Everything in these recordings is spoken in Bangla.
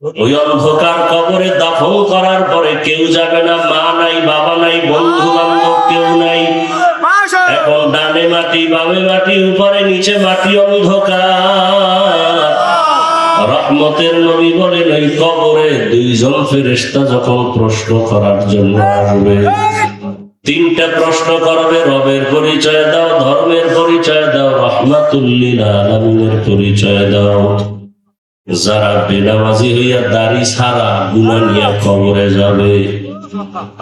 ওই অন্ধকার কবরে দাফন করার পরে কেউ যাবে না, মা নাই, বাবা নাই, বন্ধু বান্ধব কেউ নাই। এখন ডানে মাটি, বামে মাটি, উপরে নিচে মাটি, অন্ধকার। রহমতের নবী বলেন ওই কবরে দুইজন ফেরেশতা যখন প্রশ্ন করার জন্য আসবে, তিনটা প্রশ্ন করবে। রবের পরিচয় দাও, ধর্মের পরিচয় দাও, রহমাতুল লিল আলামিনের পরিচয় দাও। যারা বেনামাজি হইয়া দাড়ি ছাড়া গুনাহ নিয়ে কবরে যাবে,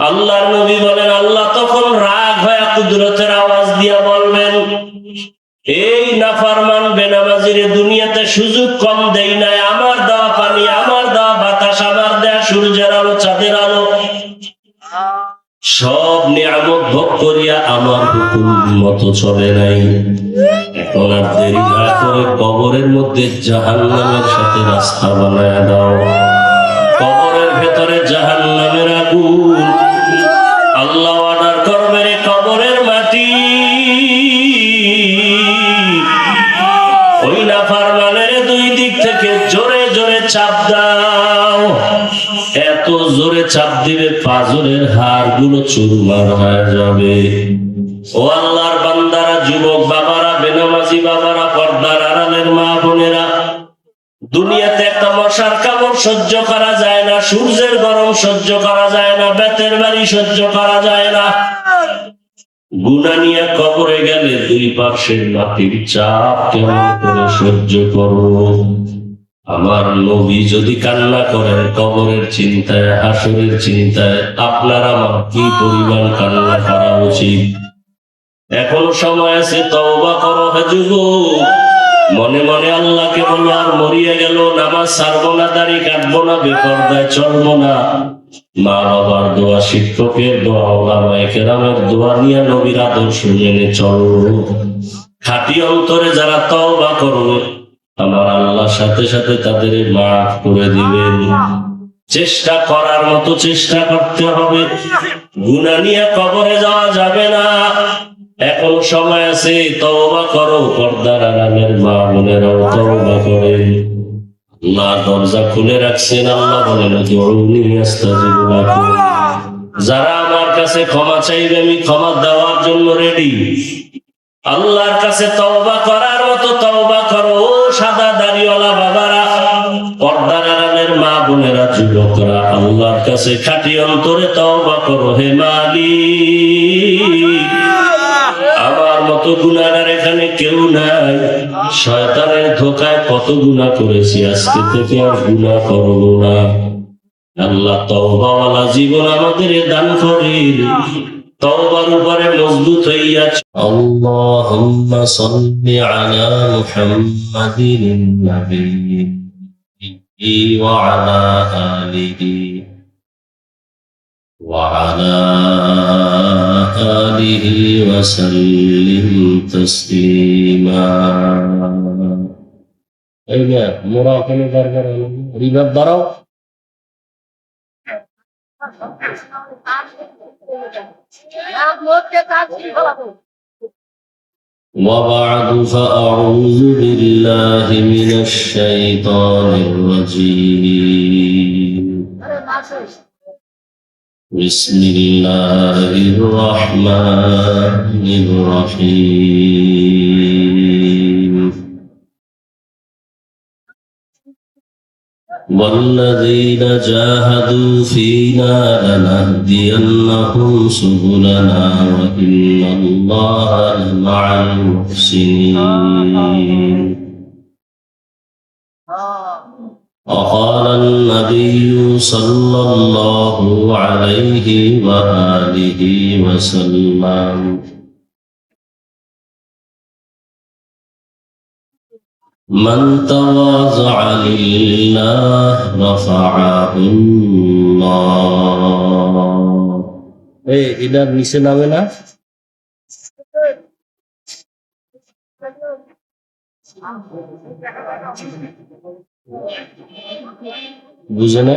আল্লাহর নবী বলেন আল্লাহ তখন রাগ হয়ে কুদরতের আওয়াজ দিয়া বলবেন, এই নাফরমান বেনামাজিরে দুনিয়াতে সুযোগ কম দেই নাই, আমার দেওয়া পানি, আমার দেওয়া বাতাস, আমার দেওয়া সূর্যের আলো, চাঁদের আলো, সব নিয়ামত ভোগ করিয়া আমার হুকুম মতো চলে নাই। এখন আর দেরি না করে কবরের মধ্যে জাহান্নামের সাথে রাস্তা বানায় দাও। কবরের ভেতরে জাহান্নামের আগুন। আল্লাহ অর্ডার করবে, রে কবরের মাটি, ওই নাফরমানের দুই দিক থেকে জোরে জোরে চাপ দাও। এত জোরে চাপ দিবে পাঁজরের হাড় গুলো চুরমার হয়ে যাবে। ও আল্লাহর বান্দারা, যুবক বাবারা, বেনামাজি বাবারা, পর্দার আড়ালের মা বোনেরা, দুনিয়াতে একটা মশার কামড় সহ্য করা যায় না, সূর্যের গরম সহ্য করা যায় না, বেতের বাড়ি সহ্য করা যায় না। গুনাহ নিয়ে কবরে গেলে দুই পাশের মাটির চাপ কেমন করে সহ্য করব? আমার নবী যদি কান্না করেন কবরের চিন্তায়, হাসরের চিন্তায়, আপনার আমার কি পরিমাণ কান্না করা উচিত? এখনো সময় আছে, তওবা করো হে যুবক। মনে মনে আল্লাহকে বলো, আর মরিয়া গেল, নামাজ ছাড়বো না, দাড়ি কাটবো না, বেপরদায় চলবো না। মা বাবার দোয়া, শিক্ষকের দোয়া, ওলামায়ে কেরামের দোয়া নিয়ে নবীর আদর্শ মেনে চলবো। খাঁটি অন্তরে যারা তওবা করবে, আমার আল্লাহর সাথে সাথে তাদের মাফ করে দিবেন। চেষ্টা করার মতো চেষ্টা করতে হবে। গুনাহ নিয়ে কবরে যাওয়া যাবে না। এখন সময় আছে, তওবা করো। পর্দার আড়ালের মা বোনেরাও তওবা করেন। আল্লাহ দরজা খুলে রাখছেন। আল্লাহ বলেন, উদউনি আস্তাজিব লাকুম। যারা আমার কাছে ক্ষমা চাইবে, আমি ক্ষমা দেওয়ার জন্য রেডি। আল্লাহর কাছে তওবা করার মতো তওবা করো। সাদা দাড়িওয়ালা বাবারা, পর্দার আড়ালের মা বোনেরা, যুবকরা, আল্লাহর কাছে খাঁটি অন্তরে তওবা করো। হে মালিক, আমার মতো গুনাহগার এখানে কেউ নাই। শয়তানের ধোঁকায় কত গুনাহ করেছি, আজকে থেকে আর গুনাহ করব না। আল্লাহ তওবাওয়ালা জীবন আমাদের দান করেন। তওবার উপরে মজবুত হইয়া আল্লাহুম্মা সাল্লি আলা মুহাম্মাদিন নাবিয়্যি ওয়া আলা আলিহি ওয়া আলা আলিহি ওয়া সাল্লিম তাসলিমা। এই যে মোরা ওখানে দরকার হলো রিভাব দাঁড়াও। وبعد فأعوذ بالله من الشيطان الرجيم. بسم الله الرحمن الرحيم. والذين جاهدوا فينا لنهدينهم سبلنا وإن الله لمع المحسنين. وقال النبي صلى الله عليه وآله وسلم: من تواضع لله رفعه الله. এটার নিচে নামে না? বুঝে না?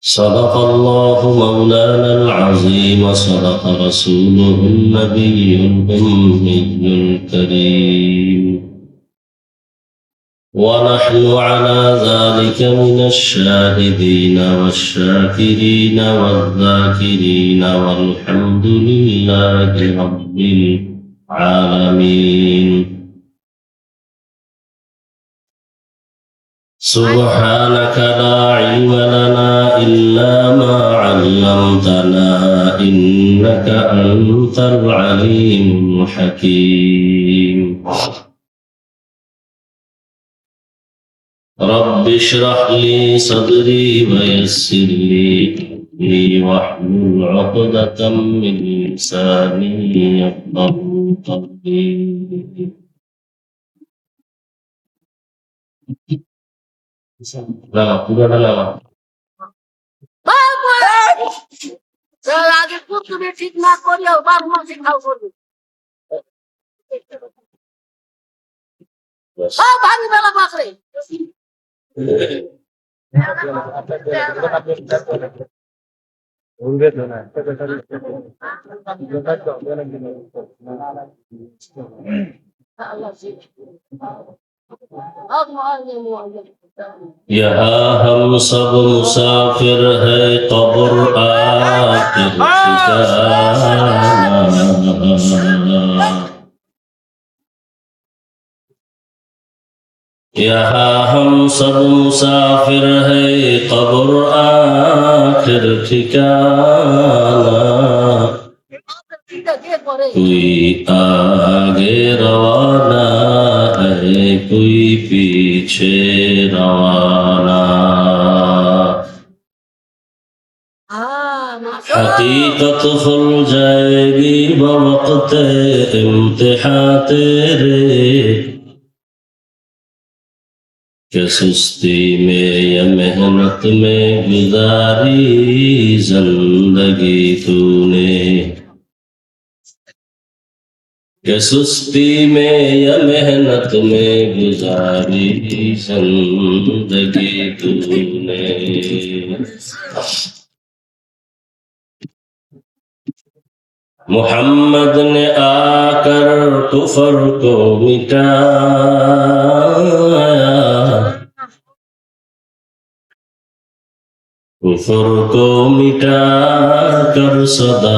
صدق الله مولانا العظيم وصدق رسوله النبي الأمي الكريم ونحن على ذلك من الشاهدين والشاكرين والذاكرين والحمد لله رب العالمين سبحانك لا علم لنا إلا ما علمتنا إنك أنت العليم الحكيم رب اشرح لي صدري ويسر لي أمري واحلل عقدة من لساني يفقهوا قولي Lama, udah lama. আগে পুতুলে ঠিক না করলেও বাপ মা শিখাও করবে ভাবি বেলা পাকড়ে यहाँ हम सब मुसाफिर है कब्र आखिर ठिकाना यहाँ हम सब मुसाफिर है कब्र आखिर ठिकाना कोई आगे रवाना है कोई पीछे रवाना हकीकत खुल जाएगी बवक्त इम्तिहान तेरे कि सुस्ती में या मेहनत में गुजारी जिंदगी तूने कि सुस्ती में या मेहनत में गुजारी जिंदगी तूने मोहम्मद ने आकर कुफर को मिटाया कुफर को मिटा कर सदाकत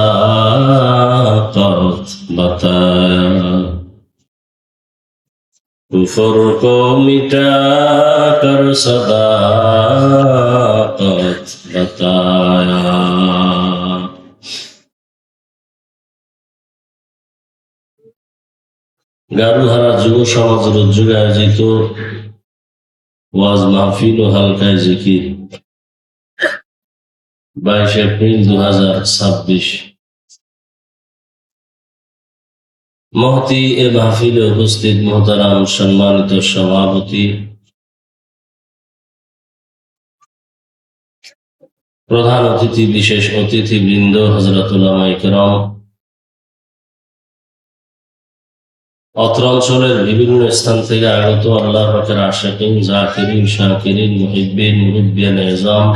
बताया कुफर को मिटा कर सदाकत बताया গারুহারা যুব সমাজের উদ্যোগে আয়োজিত ওয়াজ মাহফিল ও হালকায় জিকির 22 এপ্রিল 2026 মহতি এ মাহফিলে উপস্থিত মোহতারাম সম্মানিত সভাপতি প্রধান অতিথি বিশেষ অতিথিবৃন্দ হযরত উলামায়ে কেরাম অত্র অঞ্চলের বিভিন্ন স্থান থেকে আগত আল্লাহ পাকের আশিকিন জাকিরিন শাকিরিন মুহিব্বিন মুহিব্বিয়ান ইজাম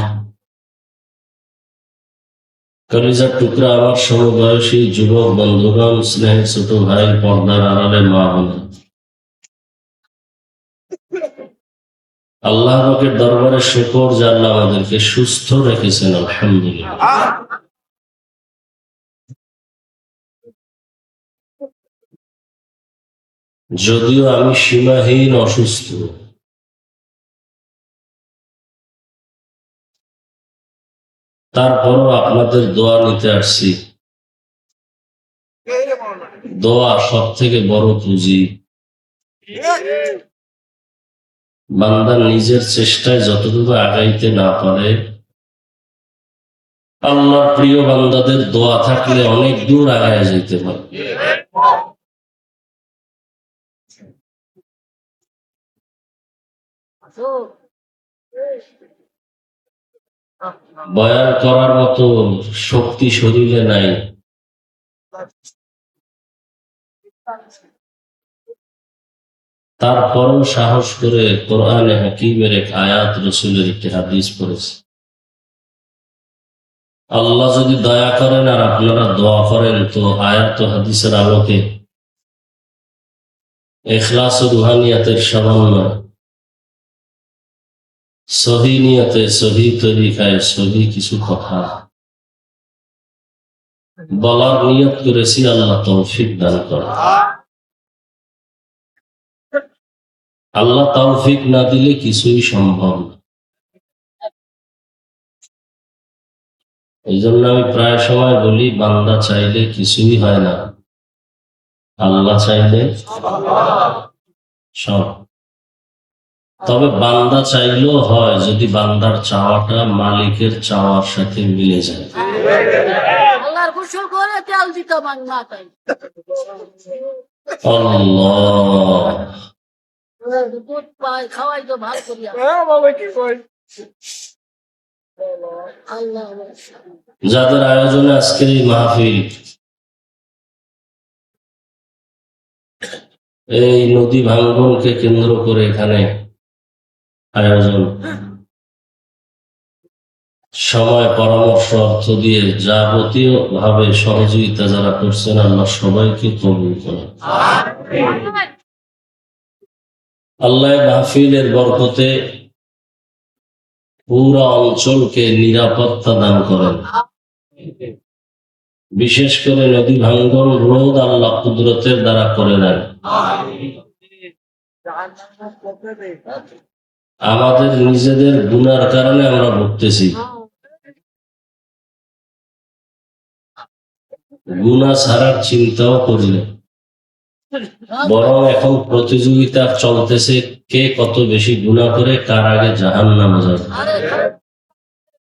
কলিজার টুকরা আমার সমবয়সী যুবক বন্ধুগণ স্নেহের ছোট ভাই পর্দার আড়ালে মা বোনেরা আল্লাহ পাকের দরবারে শুকর যে আল্লাহ আমাদেরকে সুস্থ রেখেছেন আলহামদুলিল্লাহ যদিও আমি সীমাহীন অসুস্থ তারপরও আপনাদের দোয়া নিতে আসছি দোয়া সব থেকে বড় পুঁজি বান্দা নিজের চেষ্টায় যতটুকু আগাইতে না পারে আল্লাহর প্রিয় বান্দাদের দোয়া থাকলে অনেক দূর আগায় যেতে পারে বয়ান করার মতো শক্তি শরীরে নাই তারপরও সাহস করে কোরআনে হাকিমের এক আয়াত রসুলের একটি হাদিস পড়েছে আল্লাহ যদি দয়া করেন আর আপনারা দোয়া করেন তো আয়াত ও হাদিসের আলোকে ইখলাস ও রুহানিয়াতের সমন্বয়, সহি নিয়তে, সহি তরিকায়, সহি কিছু কথা বলার নিয়ত করেছি। আল্লাহ তৌফিক দান করেন। আল্লাহ তৌফিক না দিলে কিছুই সম্ভব না। এই জন্য আমি প্রায় সময় বলি, বান্দা চাইলে কিছুই হয় না, আল্লাহ চাইলে সব। তবে বান্দা চাইলেও হয় যদি বান্দার চাওয়াটা মালিকের চাওয়ার সাথে মিলে যায়। আল্লাহর গোসল করে তেল দিতাম আমি মাথায়। আল্লাহ, দুধ পাই খাওয়াই তো ভালো করিয়া। আল্লাহ যাদের আয়োজনে আজকের এই মাহফিল, এই নদী ভাঙ্গনকে কেন্দ্র করে এখানে আয়োজন, সময়, পরামর্শ, অর্থ দিয়ে যাবতীয় ভাবে সহযোগিতা যারা করছেন, আল্লাহ সবাইকে কবুল করেন। আল্লাহ মাহফিলের বরকতে পুরা অঞ্চলকে নিরাপত্তা দান করেন। বিশেষ করে নদী ভাঙ্গন রোধ আল্লাহ কুদরতের দ্বারা করে দেন। আমাদের নিজেদের গুনার কারণে আমরা ভুগতেছি। গুনাহ ছাড়ার চিন্তাও করি না, বরং এখন প্রতিযোগিতা চলতেছে কে কত বেশি গুনাহ করে কার আগে জাহান্নামে যাবে।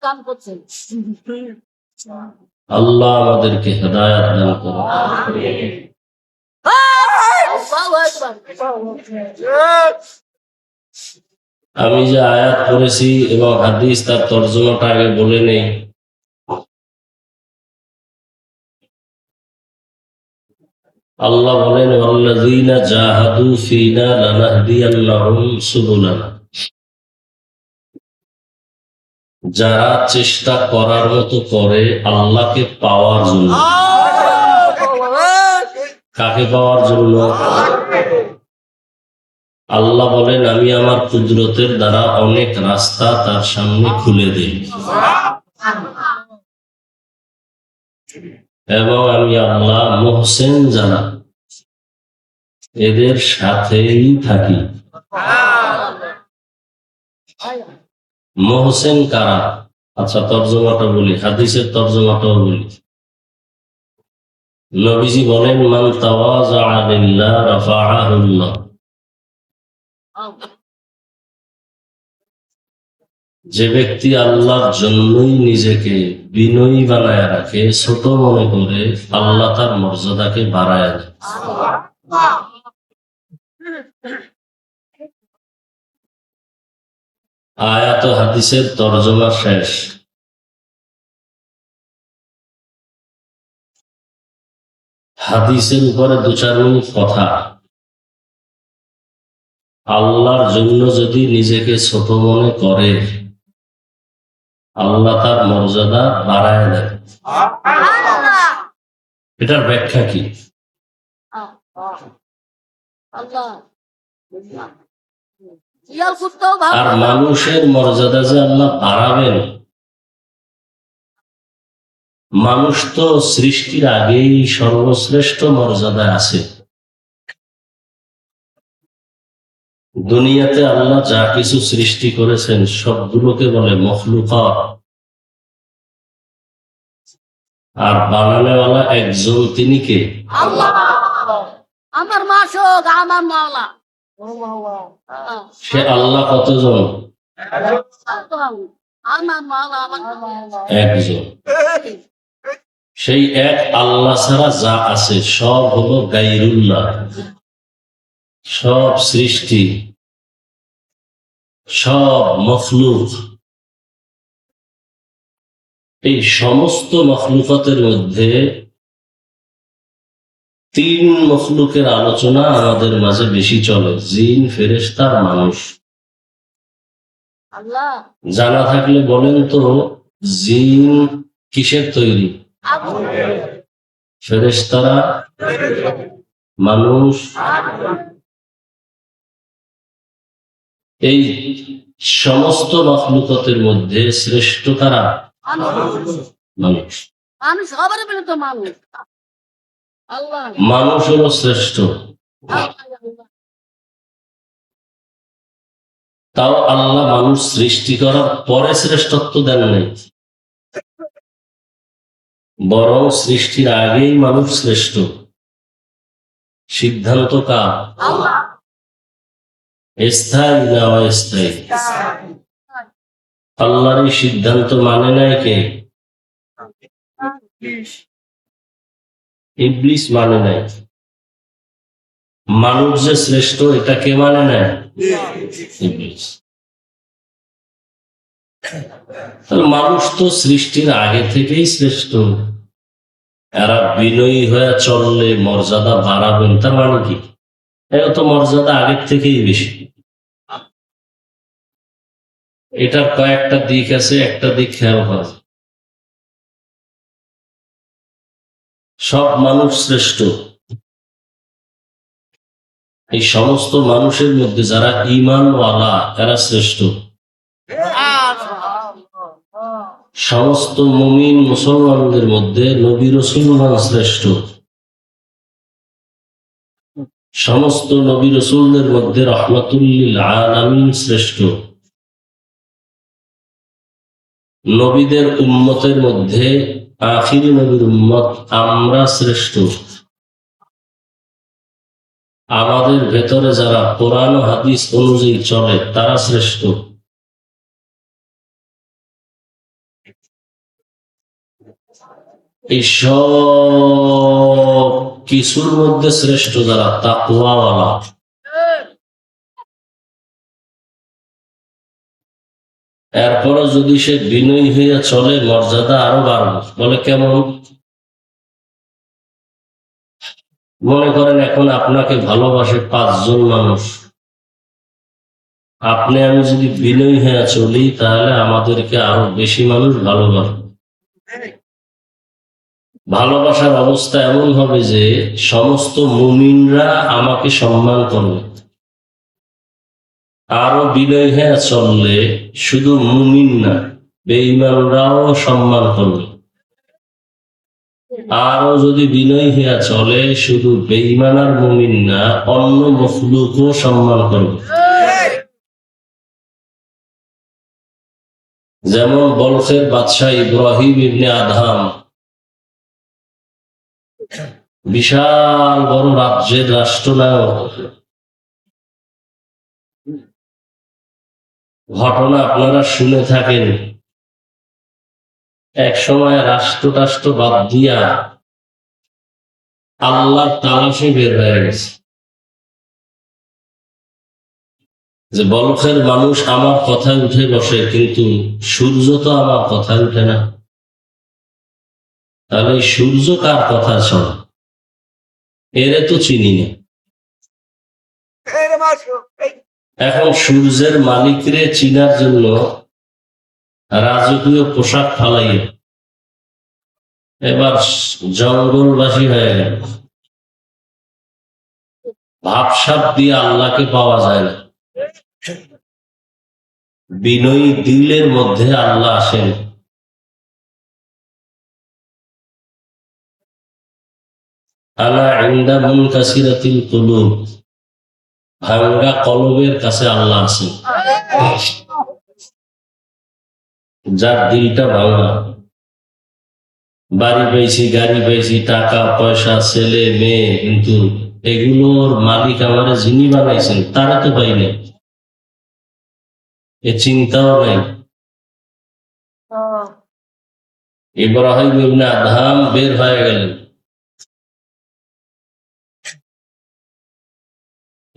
কাম করছেন। আল্লাহ আমাদেরকে হেদায়েত দান করুন। আমি যে আয়াত পড়েছি এবং হাদিস, তার তর্জমাটা আগে বলে নেই। আল্লাহ বলেন, ওয়াল্লাযীনা জাহাদু ফীনা লানাহদিয়ান্নাহুম সুবুলানা। যারা চেষ্টা করার মতো করে আল্লাহকে পাওয়ার জন্য। কাকে পাওয়ার জন্য? আল্লাহ বলেন, আমি আমার কুদরতের দ্বারা অনেক রাস্তা তার সামনে খুলে দিই এবং আমি আল্লাহ মুহসিন যারা এদের সাথেই থাকি। মুহসিন কারা? আচ্ছা, তর্জমাটা বলি, হাদিসের তর্জমাটাও বলি। নবীজি বলেন, মান তাওয়াযা লিল্লাহ রাফাআহুল্লাহ। যে ব্যক্তি আল্লাহর জন্যই নিজেকে বিনয়ী বানায় রাখে, ছোট মনে করে, আল্লাহ তার মর্যাদাকে বাড়ায় দেয়। আয়াত ও হাদিসের তরজমা শেষ। হাদিসের উপরে 2-4 মিনিট কথা। আল্লাহর জন্য যদি নিজেকে ছোট মনে করে, আল্লাহ তার মর্যাদা বাড়ায় দেয়। এটার ব্যাখ্যা কি? আর মানুষের মর্যাদা যে আল্লাহ বাড়াবেন, মানুষ তো সৃষ্টির আগেই সর্বশ্রেষ্ঠ মর্যাদায় আছে। দুনিয়াতে আল্লাহ যা কিছু সৃষ্টি করেছেন সবগুলোকে বলে মখলুকাত, আর বানানেওয়ালা একজন, তিনি কে? আল্লাহ। আমার মাসুক, আমার মাওলা। সে আল্লাহ কতজন? আমার মাওলা, আমার একজন। সেই এক আল্লাহ ছাড়া যা আছে সব হলো গায়রুল্লাহ। সব সৃষ্টি, সব মখলুক, এই সমস্ত মখলুকাতের মধ্যে 3 মখলুকের আলোচনা আমাদের মাঝে বেশি চলে, জিন, ফেরেশতা, মানুষ। আল্লাহ জানা থাকলে বলেন তো, জিন কিসের তৈরি? আগুন ফেরেশতারা, মানুষ, এই সমস্ত মাখলুকাতের মধ্যে শ্রেষ্ঠ কারা? মানুষ। মানুষ সবার বলে তো মানুষ আল্লাহ মানুষ হলো শ্রেষ্ঠ। আল্লাহ তাও আল্লাহ মানুষ সৃষ্টি করার পরে শ্রেষ্ঠত্ব দেন নাই, বরং সৃষ্টির আগেই মানুষ শ্রেষ্ঠ। সিদ্ধান্ত কার? আল্লাহ স্থায়ী না অস্থায়ী? আল্লাহর এই সিদ্ধান্ত মানে নাই কে? ইবলিস মানে নাই। মানুষ যে শ্রেষ্ঠ এটা কে মানে নাই? ইবলিস। তাহলে মানুষ তো সৃষ্টির আগে থেকেই শ্রেষ্ঠ। এরা বিনয়ী হয়ে চললে মর্যাদা বাড়াবেন, তার মানে কি? এরা তো মর্যাদা আগের থেকেই বেশি। এটার কয়েকটা দিক আছে, একটা দিক খেয়াল করা। সব মানুষ শ্রেষ্ঠ। এই সমস্ত মানুষের মধ্যে যারা ঈমানওয়ালা এরা শ্রেষ্ঠ। সমস্ত মুমিন মুসলমানদের মধ্যে নবী রাসূলগণ শ্রেষ্ঠ। সমস্ত নবী রাসূলদের মধ্যে রাহমাতুল লিল আলামিন শ্রেষ্ঠ। নবীদের উম্মতের মধ্যে আখিরি নবীর উম্মত আমরা শ্রেষ্ঠ। আমাদের ভেতরে যারা কোরআন ও হাদিস অনুযায়ী চলে তারা শ্রেষ্ঠ। এই সব কিছুর মধ্যে শ্রেষ্ঠ যারা তাকওয়াওয়ালা। এরপরও যদি সে বিনয়ী হইয়া চলে মর্যাদা আরো বাড়বে। বলে কেমন? মনে করেন এখন আপনাকে ভালোবাসে 5 জন মানুষ, আপনি আমি যদি বিনয়ী হয়ে চলি তাহলে আমাদেরকে আরো বেশি মানুষ ভালোবাসবে। ভালোবাসার অবস্থা এমন হবে যে সমস্ত মুমিনরা আমাকে সম্মান করবে। আরো বিনয়ী হয়ে চললে শুধু মুমিন না, বেঈমানরাও সম্মান করবে। আরো যদি বিনয়ী হইয়া চলে শুধু বেঈমান আর মুমিন না, অন্য মখলুকও সম্মান করবে। যেমন বলখের বাদশাহ ইব্রাহিম ইবনে আদহাম বিশাল বড় রাজ্যের রাষ্ট্রনায়ক। ঘটনা আপনারা শুনে থাকেন। এক সময় রাষ্ট্র বাদ দিয়া আল্লাহর তালাশে বের হয়ে গেছে যে বলখের মানুষ আমার কথায় উঠে বসে, কিন্তু সূর্য তো আমার কথায় উঠে না। তাহলে এই সূর্য কার কথা শোনে? এরে তো চিনি না। এখন সূর্যের মালিকরে চিনার জন্য রাজকীয় পোশাক ফালাইয়ে এবার জঙ্গলবাসী হয়ে গেল। ভাবসাব দিয়ে আল্লাহকে পাওয়া যায় না। বিনয়ী দিলের মধ্যে আল্লাহ আসেন। আলা ইনদা মুনকাসিরাতিল কুলুব, ভাঙ্গা কলবের কাছে আল্লাহ আছেন। যার দিলটা ভাঙা, বাড়ি পেয়েছি, গাড়ি পেয়েছি, টাকা পয়সা, ছেলে মেয়ে, কিন্তু এগুলোর মালিক আমার যিনি বানাইছেন তারা তো পাই নাই, এ চিন্তাও নাই। ইব্রাহিম ইবনে আদহাম বের হয়ে গেলেন।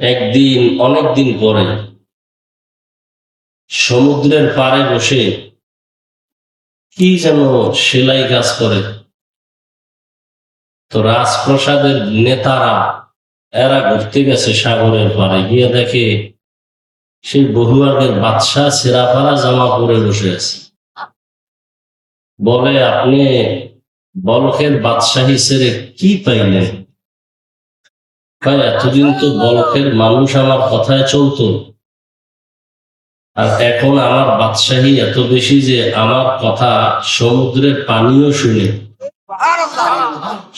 একদিন অনেকদিন পরে সমুদ্রের পাড়ে বসে কি যেন সেলাই কাজ করে। তো রাজপ্রাসাদের নেতারা এরা ঘুরতে গেছে সাগরের পাড়ে, গিয়ে দেখে সেই বহু আগের বাদশাহ ছেঁড়া ফাড়া জামা পরে বসে আছে। বলে, আপনি বলখের বাদশাহী ছেড়ে কি পাইলেন? ভাই, এতদিন তো বলখের মানুষ আমার কথায় চলতো, আর এখন আমার বাদশাহী এত বেশি যে আমার কথা সমুদ্রের পানিও শুনে,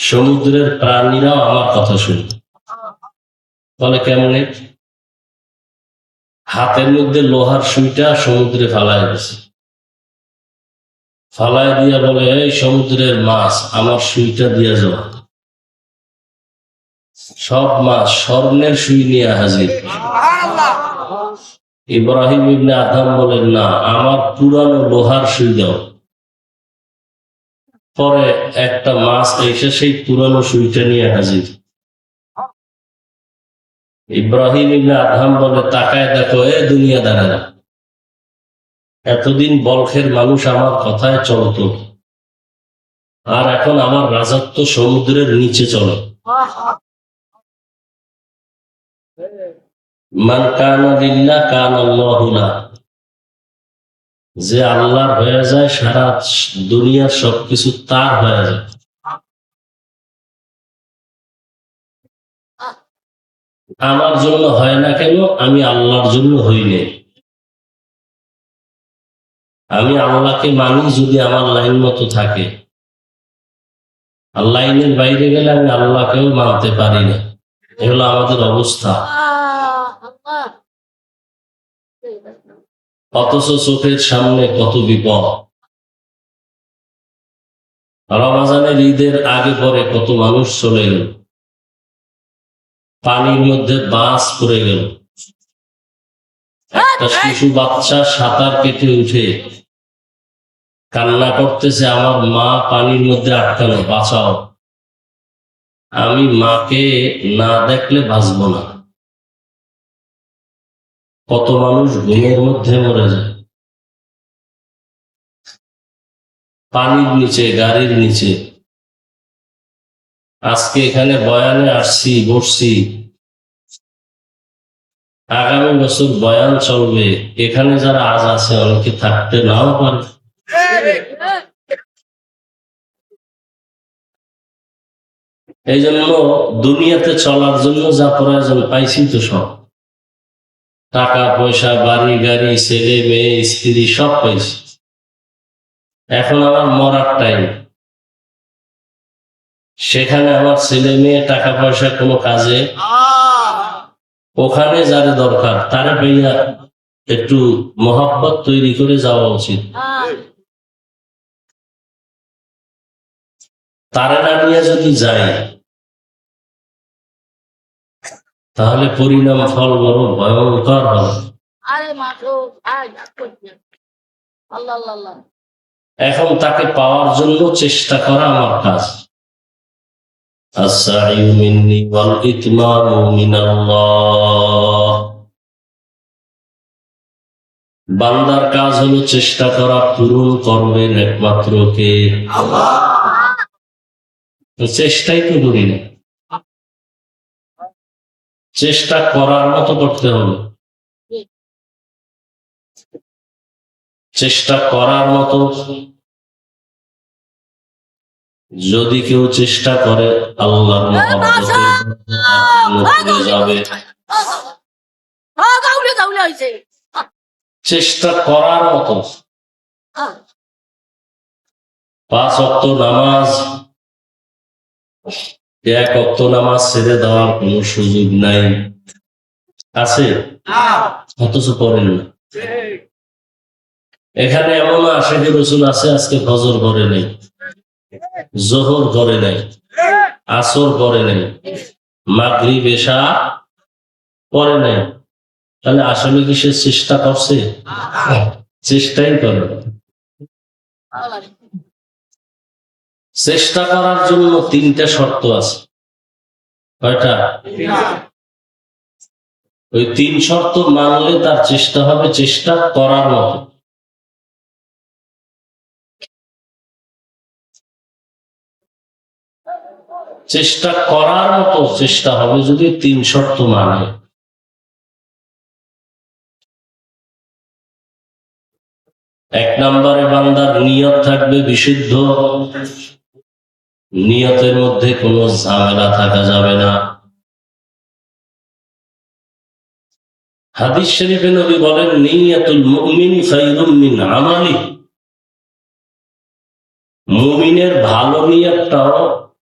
সমুদ্রের প্রাণীরাও আমার কথা শুনে। বলে কেমনে? হাতের মধ্যে লোহার সুইটা সমুদ্রে ফালায় দিছে, ফালায় দিয়া বলে, এই সমুদ্রের মাছ, আমার সুইটা দিয়া যাও। সব মাছ স্বর্ণের সুই নিয়ে হাজির। ইব্রাহিম ইবনে আদম বলেন, না, আমার পুরানো লোহার সুই দাও। পরে একটা মাছ এসে সেই পুরানো সুইটা নিয়ে হাজির। ইব্রাহিম ইবনে আদম বলে, তাকায় দেখো এ দুনিয়াদারেরা, এতদিন বলখের মানুষ আমার কথায় চলতো, আর এখন আমার রাজত্ব সমুদ্রের নিচে চলে। মান কানা লিল্লাহ কানা আল্লাহু লাহ। যে আল্লাহর হয়ে যায়, সারা দুনিয়ার সবকিছু তার হয়ে যায়। আমার জন্য হয় না কেন? আমি আল্লাহর জন্য হই নাই। আমি আল্লাহকে মানি যদি আমার লাইন মতো থাকে, আর লাইনের বাইরে গেলে আমি আল্লাহকেও মানতে পারি না। এ হলো আমাদের অবস্থা। অথচ চোখের সামনে কত বিপদ। রমজানের ঈদের আগে পরে কত মানুষ চলে গেল, পানির মধ্যে বাস পড়ে গেল। একটা শিশু বাচ্চা সাঁতার কেটে উঠে কান্না করতেছে, আমার মা পানির মধ্যে আটকানো, বাঁচাও। আমি মাকে না দেখলে বাঁচবো না। কত মানুষ ঘুমের মধ্যে মরে যায়, পানির নিচে, গাড়ির নিচে। আজকে এখানে বয়ানে আসছি, বসছি, আগামী বছর বয়ান চলবে, এখানে যারা আজ আছে অনেকে থাকতে নাও পারে। এই জন্য দুনিয়াতে চলার জন্য যা প্রয়োজন পাইছি তো সব, টাকা পয়সা, বাড়ি গাড়ি, ছেলে মেয়ে, স্ত্রী, সব পাইছি। এখন আমার মরার টাইম। সেখানে আমার ছেলে মেয়ে, টাকা পয়সা কোনো কাজে, ওখানে যারে দরকার তারে পাইয়া একটু মহব্বত তৈরি করে যাওয়া উচিত। তারে না নিয়ে যদি যাই, তাহলে পরিণাম ফল বড় ভয়ঙ্কর হবে। এখন তাকে পাওয়ার জন্য চেষ্টা করা আমার কাজ। আস-সা'য়ু মিন্নি ওয়াল ইতমামু মিনাল্লাহ। বান্দার কাজ হলো চেষ্টা করা, পূরণ করবেন একমাত্র কে? আল্লাহ। চেষ্টাই তো করি না, চেষ্টা করার মতো করতে হবে। চেষ্টা করার মতো যদি কেউ চেষ্টা করে, আল্লাহর মহব্বতে যাবে। চেষ্টা করার মতো 5 ওয়াক্ত নামাজ, 1 ওয়াক্ত নামাজ ছেড়ে দেওয়ার কোন সুযোগ নাই, আছে? অথচ করেন না। এখানে এমন আশিকি রসুল আছে আজকে ফজর করে নাই, জোহর করে নাই, আসর করে নাই, মাগরিব এশা করে নাই। তাহলে আসলে কি সে চেষ্টা করছে? চেষ্টাই করে। চেষ্টা করার জন্য 3টা শর্ত আছে। কয়টা? ওই 3 শর্ত মানলে তার চেষ্টা হবে চেষ্টা করার মতো। চেষ্টা করার মতো চেষ্টা হবে যদি 3 শর্ত মানে। এক নম্বরে বান্দার নিয়ত থাকবে বিশুদ্ধ, নিয়তের মধ্যে কোনো ঝামেলা থাকা যাবে না। হাদিস শরীফে নবী বলেন, নিয়াতুল মুমিন খায়রুম মিন আমালি। মুমিনের ভালো নিয়তটাও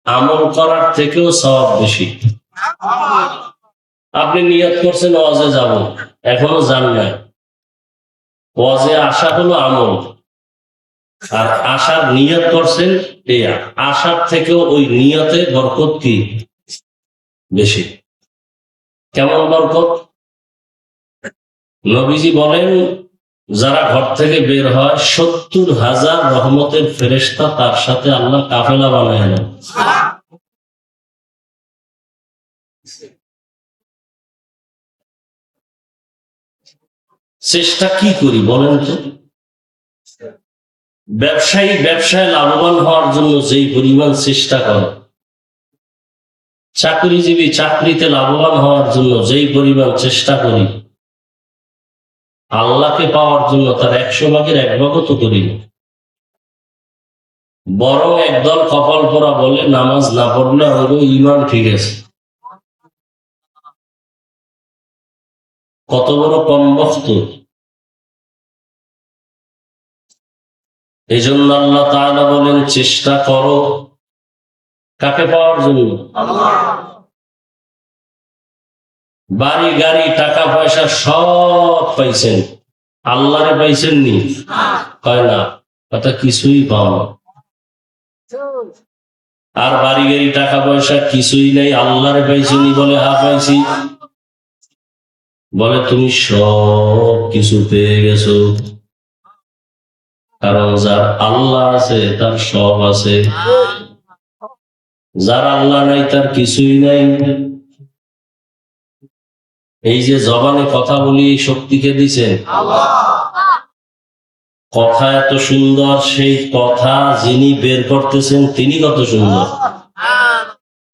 আমল করার থেকেও সওয়াব বেশি। আপনি নিয়ত করছেন ওয়াজে যাব, এখনো যান নাই, ওয়াজে আসা হলো আমল, আর আসার নিয়ত করছেন, এই আসার থেকেও ওই নিয়তে বরকত কি বেশি। কেমন বরকত? নবীজি বলেন, যারা ঘর থেকে বের হয় 70,000 রহমতের ফেরেশতা তার সাথে আল্লাহ কাফেলা বানায় না। চেষ্টা কি করি বলেন তো? ব্যবসায়ী ব্যবসায় লাভবান হওয়ার জন্য যেই পরিমাণ চেষ্টা করে, চাকরিজীবী চাকরিতে লাভবান হওয়ার জন্য যেই পরিমাণ চেষ্টা করি, আল্লাহকে পাওয়ার জন্য তার 100 ভাগের 1 ভাগও তো করি না। বরং একদল কপাল পরা বলে নামাজ না পড়লে আমাদের ঈমান ঠিক আছে। কত বড় কম বক্ত! এই জন্য আল্লাহ তাআলা বলেন, চেষ্টা করো কাকে পাওয়ার জন্য? বাড়ি গাড়ি টাকা পয়সা সব পাইছেন, আল্লাহরে পাইছেন নি? কয় না, কথা কিছুই পাও না। আর বাড়ি গাড়ি টাকা পয়সা কিছুই নাই, আল্লাহরে পাইছেনি বলে হা পাইছি। বলে তুমি সব কিছু পেয়ে গেছো, কারণ যার আল্লাহ আছে তার সব আছে, যার আল্লাহ নাই তার কিছুই নাই। এই যে জবানে কথা বলি, এই শক্তিকে দিছেন কথা এত সুন্দর, সেই কথা যিনি বের করতেছেন তিনি কত সুন্দর।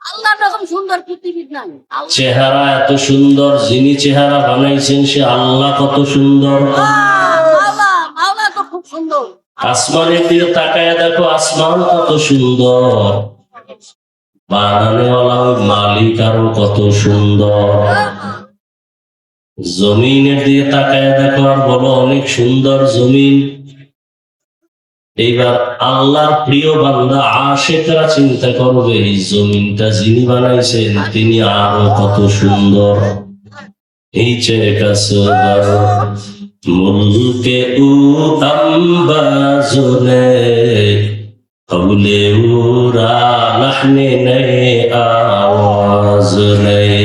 আল্লাহর রকম সুন্দর পৃথিবীর নাই। চেহারা এত সুন্দর, যিনি চেহারা বানাইছেন সে আল্লাহ কত সুন্দর। মাওলা মাওলা তো খুব সুন্দর। আসমানের দিকে তাকায় দেখো, আসমান কত সুন্দর, বানানেওয়ালা ওই মালিক আরো কত সুন্দর। জমিনের দিকে তাকায় দেখো আর বলো অনেক সুন্দর জমিন। এইবার আল্লাহর প্রিয় বান্দা আশিকরা চিন্তা করবে, এই জমিনটা যিনি বানাইছেন তিনি আরো কত সুন্দর। এই চেকাসবার মুলকে উ আম্বাজনে কবলে উরা লহনে নয়ে আওয়াজ নয়ে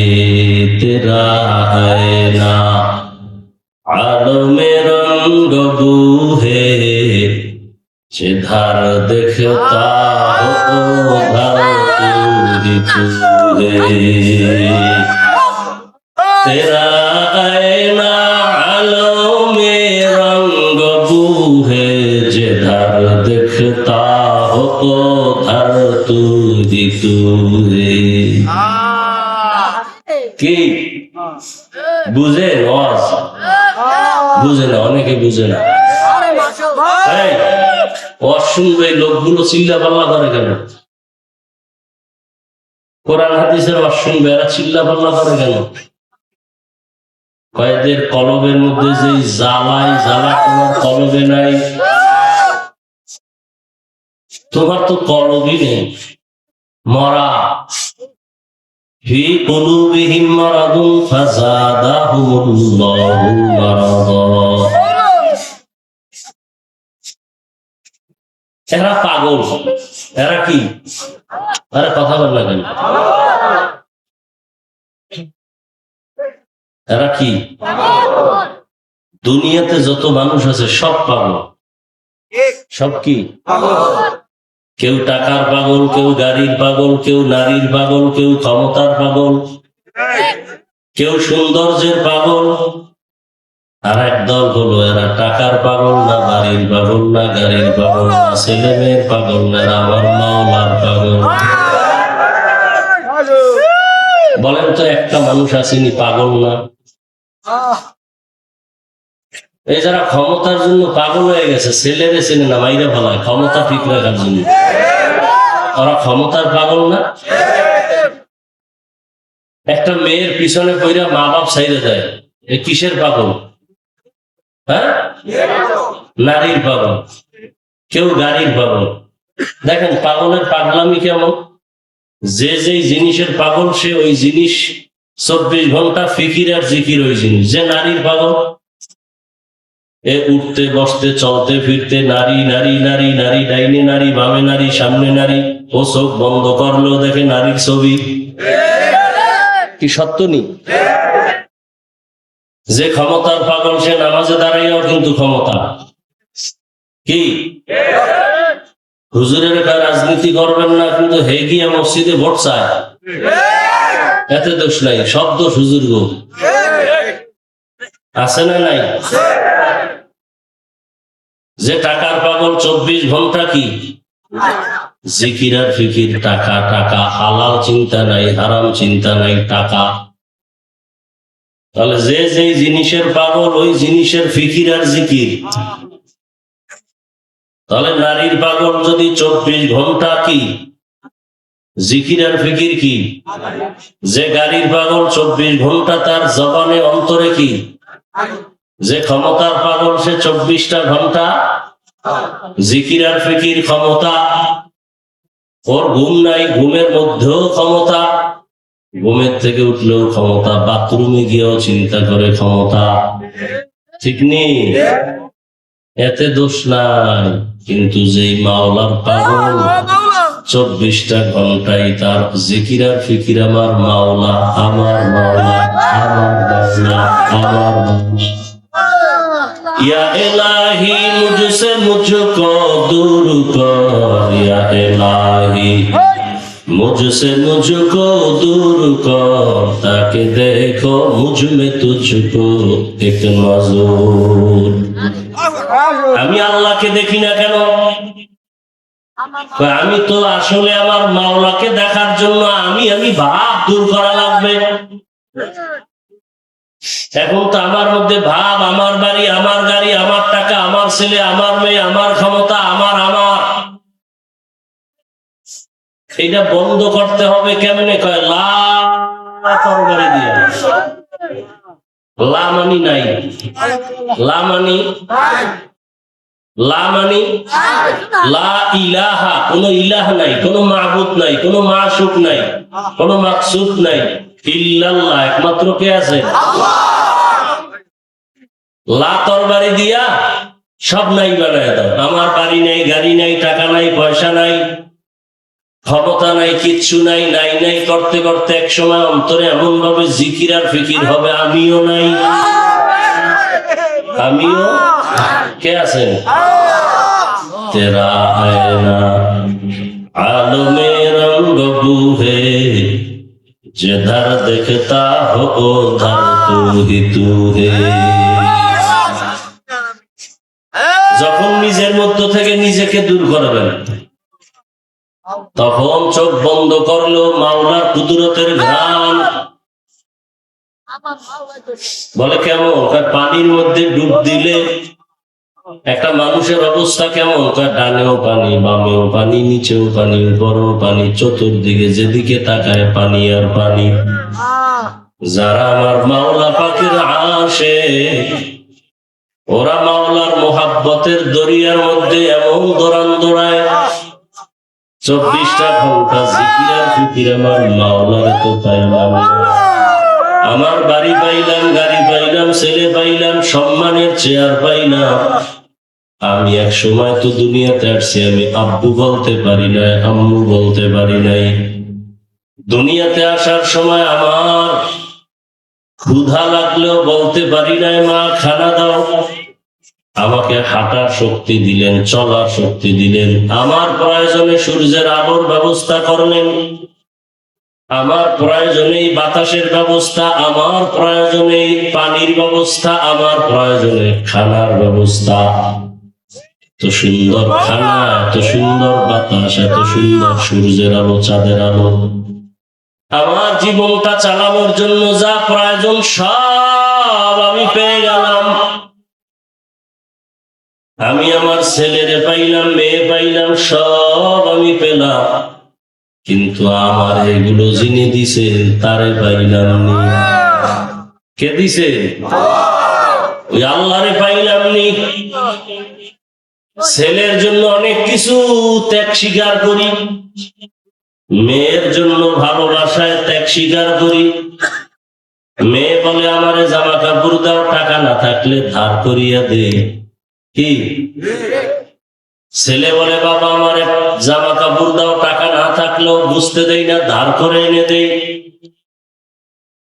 তেরা আয়না আলমে রঙ্গ বুহে जिधर दिखता हो उधर तू ही तू है, तेरा आईना आलों में रंग बू है, जिधर दिखता हो उधर तू ही तू है। কি বুঝে নওয়াজ? বুঝে না, অনেকে বুঝে না। এই অশুনবে লোকগুলো চিল্লা পাল্লা করে কেন? কোরআন হাদিসের অশুনবে, এরা চিল্লা পাল্লা করে কেন? কয়েকদের কলবের মধ্যে যে জ্বালাই জ্বালা তোমার কলবে নাই। তোমার তো কলবই নেই, মরা। ফি কুলুবিহিম মারাদুন ফাযাদাহুমুল্লাহু মারাদা। এরা পাগল, এরা কি? আরে কথা বল না কেন? এরা কি? দুনিয়াতে যত মানুষ আছে সব পাগল। সব কি? কেউ টাকার পাগল, কেউ গাড়ির পাগল, কেউ নারীর পাগল, কেউ ক্ষমতার পাগল, কেউ সৌন্দর্যের পাগল। আর একদল হলো এরা টাকার পাগল না, বাড়ির পাগল না, গাড়ির পাগল না, ছেলে মেয়ের পাগল না, এরা আমার মাওলার পাগল। বলেন তো একটা মানুষ আসেনি পাগল না? এই যারা ক্ষমতার জন্য পাগল হয়ে গেছে, ছেলেরে চেনে না, মাইরে ফেলায় ক্ষমতা ঠিক রাখার জন্য। ওরা ক্ষমতার পাগল না? একটা মেয়ের পিছনে পইরা মা বাপ ছাইরে দেয়, এ কিসের পাগল? হ্যাঁ, নারীর পাগল। কেউ গাড়ির পাগল। দেখেন পাগলের পাগলামি কেমন। যে যেই জিনিসের পাগল সে ওই জিনিস 24 ঘন্টা ফিকির আর জিকির ওই জিনিস। যে নারীর পাগল, এ উঠতে বসতে চলতে ফিরতে নারী নারী নারী নারী, ডাইনে নারী বামে নারী সামনে নারী। ও চোখ বন্ধ করলেও দেখে নারীর ছবি। কি সত্য নি? যে ক্ষমতার পাগল সে নামাজে দাঁড়াইয়াও কিন্তু ক্ষমতা। কি হুজুরের রাজনীতি করবেন না, কিন্তু হে গিয়া মসজিদে ভোট চায়, এতে দোষ নাই, সব দোষ হুজুর গো। আছে না নাই? যে টাকার পাগল 24 ঘন্টা কি জিকির আর ফিকির, টাকা টাকা, হালাল চিন্তা নাই, হারাম চিন্তা নাই, টাকা। তাহলে যে যেই জিনিসের পাগল ওই জিনিসের ফিকির আর জিকির। তাহলে নারীর পাগল যদি 24 ঘন্টা কি জিকির আর ফিকির কি, যে গাড়ির পাগল 24 ঘন্টা তার জবানে অন্তরে কি, যে ক্ষমতার পাগল সে 24টা ঘন্টা জিকির আর ফিকির ক্ষমতা। ওর ঘুম নাই, ঘুমের মধ্যেও ক্ষমতা, ঘুমের থেকে উঠলেও ক্ষমতা, বাথরুমে গিয়েও চিন্তা করে ক্ষমতা। ঠিক নেই? এতে দোষ নাই। কিন্তু যেই মাওলার পাগল 24টা ঘন্টাই তার জিকির আর ফিকির, আমার মাওলা আমার মাওলা আমার মাওলা আমার মাওলা। या इलाही मुझसे मुझको दूर कर, या इलाही मुझसे मुझको दूर कर, ताकि देखो मुझ में तुझको एक नजर। আমি আল্লাহকে দেখি না কেন? আমি তো আসলে আমার মাওলাকে দেখার জন্য আমি ভাব দূর করা লাগবে। এখন তো আমার মধ্যে ভাব, আমার বাড়ি, আমার গাড়ি, আমার টাকা, আমার ছেলে, আমার মেয়ে, আমার ক্ষমতা, আমার আমার এটা বন্ধ করতে হবে। কেমনে? কয় লা তরবারি দিয়ে। লা মানি নাই, লা মানি লা মানি লা ইলাহা, কোন ইলাহ নাই, কোন মাবুদ নাই, কোন মাশুক নাই, কোন মাকসুদ নাই, ইল্লাল্লাহ, একমাত্র কে আছে? লা তরবারি দিয়া সব নাই বানায় দাও। আমার বাড়ি নাই, গাড়ি নাই, টাকা নাই, পয়সা নাই, ক্ষমতা নাই, কিচ্ছু নাই, নাই নাই করতে করতে এক সময় অন্তরে এমন ভাবে জিকির আর ফিকির হবে আমিও নাই। আমিও কে আছেন? তেরা আয়না আলমে রঙ্গ বুহে, जिधर देखता हो उधर तू ही तू है। যখন নিজের মধ্য থেকে নিজেকে দূর করবেন, তখন চোখ বন্ধ করলো মাওলার কুদরতের ঘ্রাণ। বলে কেমন? পানির মধ্যে ডুব দিলে একটা মানুষের অবস্থা কেমন? ডানেও পানি, বামেও পানি, নিচেও পানি, উপরেও পানি, চতুর্দিকে যেদিকে তাকায় পানি আর পানি। যারা আমার মাওলা পাকের আশিক, ওরা মাওলার মোহাব্বতের দরিয়ার মধ্যে এমন দৌড়ান দৌড়ায়, 24টা ঘন্টা জিকির আর ফিকির। আমার মাওলার তো পাইলাম, আমার বাড়ি পাইলাম, গাড়ি পাইলাম, ছেলে পাইলাম, সম্মানের চেয়ার পাইলাম। আমি এক সময় তো দুনিয়াতে আসছি, আমি আব্বু বলতে পারি নাই, আম্মু বলতে পারি নাই। দুনিয়াতে আসার সময় আমার ক্ষুধা লাগলেও বলতে পারি নাই মা খানা দাও। আমাকে হাঁটার শক্তি দিলেন, চলার শক্তি দিলেন, আমার প্রয়োজনে সূর্যের আলোর ব্যবস্থা করলেন, আমার প্রয়োজনে বাতাসের ব্যবস্থা, আমার প্রয়োজনে পানির ব্যবস্থা, আমার প্রয়োজনে খানার ব্যবস্থা। এত সুন্দর খানা, এত সুন্দর বাতাস, এত সুন্দর সূর্যের আলো, চাঁদের আলো। আমার জীবনটা চালানোর জন্য যা প্রয়োজন সব আমি পেয়ে গেলাম। আমি আমার ছেলেরে পাইলাম, মেয়ে পাইলাম, সব আমি পেলাম, কিন্তু আমার এগুলো যিনি দিছেন তারে পাইলাম নি। কে দিছে? ওই আল্লাহরে পাইলাম নি। ছেলের জন্য অনেক কিছু ত্যাগ স্বীকার করি, মেয়ের জন্য ভালোবাসায় ত্যাগ স্বীকার করি। মেয়ে বলে আমারে জামা কাপড় দাও, টাকা না থাকলে ধার করিয়া দে। কি? ছেলে বলে বাবা আমারে জামা কাপড় দাও, টাকা না থাকলেও বুঝতে দেই না, ধার করে এনে দেই।